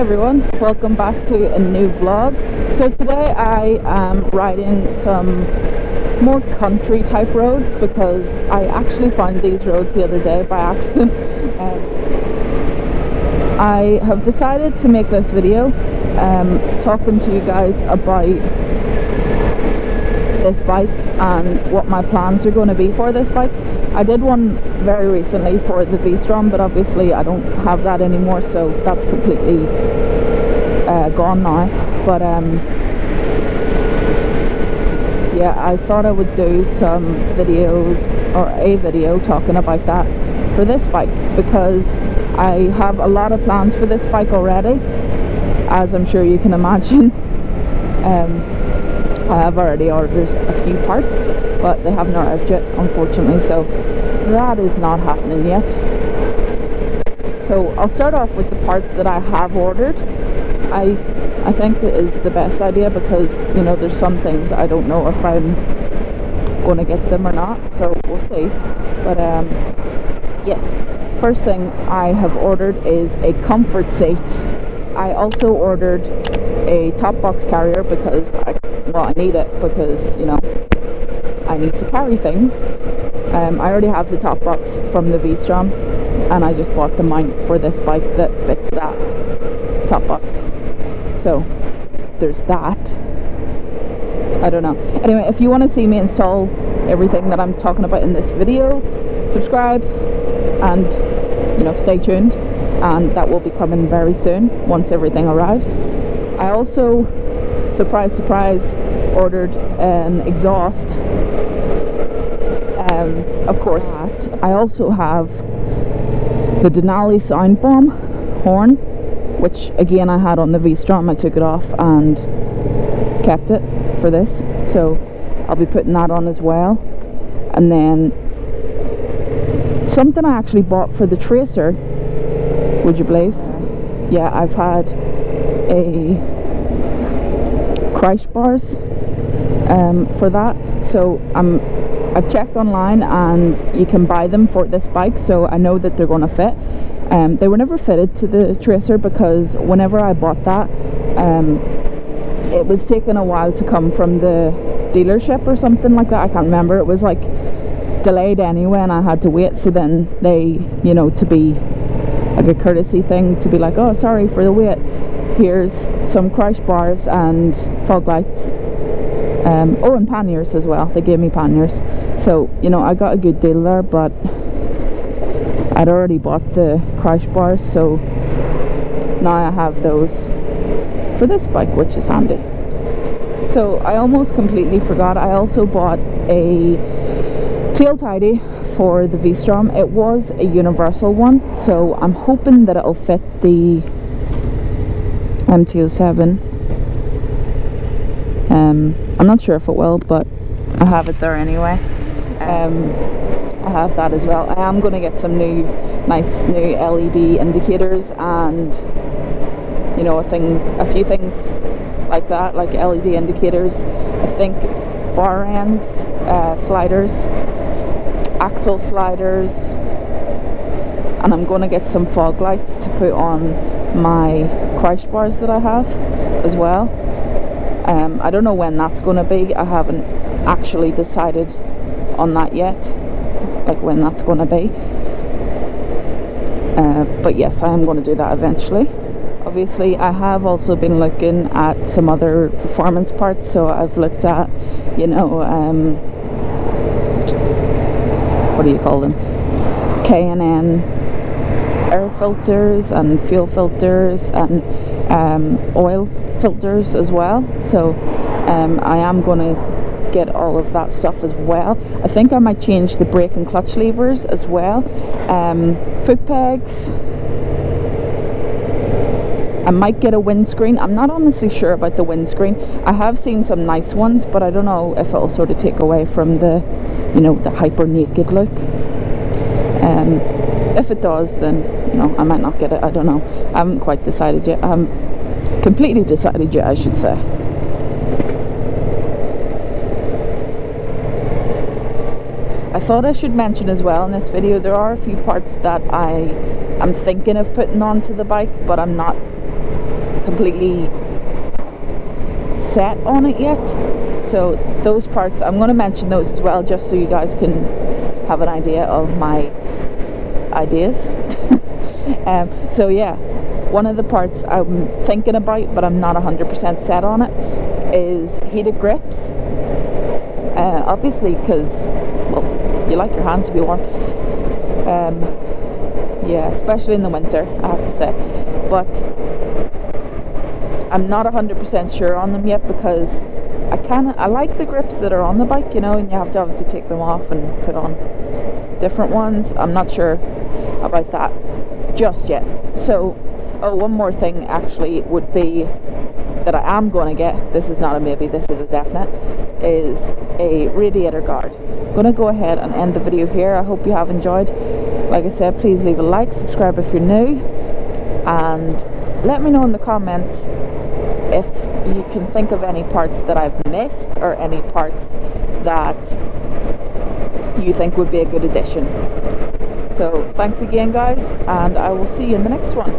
everyone, welcome back to a new vlog. So today I am riding some more country type roads because I actually found these roads the other day by accident. I have decided to make this video talking to you guys about this bike and what my plans are going to be for this bike. I did one very recently for the V-Strom, but obviously I don't have that anymore, so that's completely gone now. But yeah, I thought I would do some videos, or a video talking about that for this bike, because I have a lot of plans for this bike already, as I'm sure you can imagine. I have already ordered a few parts, but they haven't arrived yet, unfortunately, so that is not happening yet. So I'll start off with the parts that I have ordered. I think it is the best idea because, you know, there's some things I don't know if I'm going to get them or not, so we'll see. But yes, first thing I have ordered is a comfort seat. I also ordered a top box carrier because I need it because, you know, I need to carry things. I already have the top box from the V-Strom, and I just bought the mount for this bike that fits that top box. So there's that. I don't know. Anyway, if you want to see me install everything that I'm talking about in this video, subscribe and, you know, stay tuned, and that will be coming very soon once everything arrives. I also, surprise surprise, ordered an exhaust. Of course, I also have the Denali sound bomb horn, which again I had on the V-Strom. I took it off and kept it for this, so I'll be putting that on as well. And then something I actually bought for the Tracer, would you believe? Yeah, I've had a crash bars for that, so I've checked online and you can buy them for this bike, so I know that they're going to fit. They were never fitted to the Tracer because whenever I bought that, it was taking a while to come from the dealership or something like that. I can't remember. It was like delayed anyway and I had to wait, so then they, you know, to be like a courtesy thing, to be like, oh, sorry for the wait, here's some crash bars and fog lights. Oh, and panniers as well. They gave me panniers, so, you know, I got a good deal there, but I'd already bought the crash bars, so now I have those for this bike, which is handy. So I almost completely forgot, I also bought a tail tidy for the V-Strom. It was a universal one, so I'm hoping that it'll fit the MT-07. I'm not sure if it will, but I have it there anyway. I have that as well. I am going to get some nice new LED indicators and, you know, a few things like that, like LED indicators. I think bar ends, sliders, axle sliders, and I'm going to get some fog lights to put on my crash bars that I have as well. I don't know when that's going to be. I haven't actually decided on that yet, like when that's going to be. But yes, I am going to do that eventually. Obviously, I have also been looking at some other performance parts, so I've looked at, you know, what do you call them? K&N air filters and fuel filters and oil filters as well, so I am going to get all of that stuff as well. I think I might change the brake and clutch levers as well. Foot pegs. I might get a windscreen. I'm not honestly sure about the windscreen. I have seen some nice ones, but I don't know if it'll sort of take away from the, you know, the hyper naked look. If it does, then, you know, I might not get it. I don't know. I haven't quite decided yet. I haven't completely decided yet, I should say. I thought I should mention as well in this video, there are a few parts that I am thinking of putting onto the bike, but I'm not completely set on it yet. So those parts, I'm going to mention those as well, just so you guys can have an idea of my ideas. So yeah, one of the parts I'm thinking about, but I'm not 100% set on it, is heated grips. Obviously, because, well, you like your hands to be warm. Yeah, especially in the winter, I have to say. But I'm not 100% sure on them yet, because I like the grips that are on the bike, you know, and you have to obviously take them off and put on different ones. I'm not sure about that just yet. So, oh, one more thing actually would be that I am going to get, this is not a maybe, this is a definite, is a radiator guard. I'm going to go ahead and end the video here. I hope you have enjoyed. Like I said, please leave a like, subscribe if you're new, and let me know in the comments if you can think of any parts that I've missed, or any parts that you think would be a good addition. So thanks again, guys, and I will see you in the next one.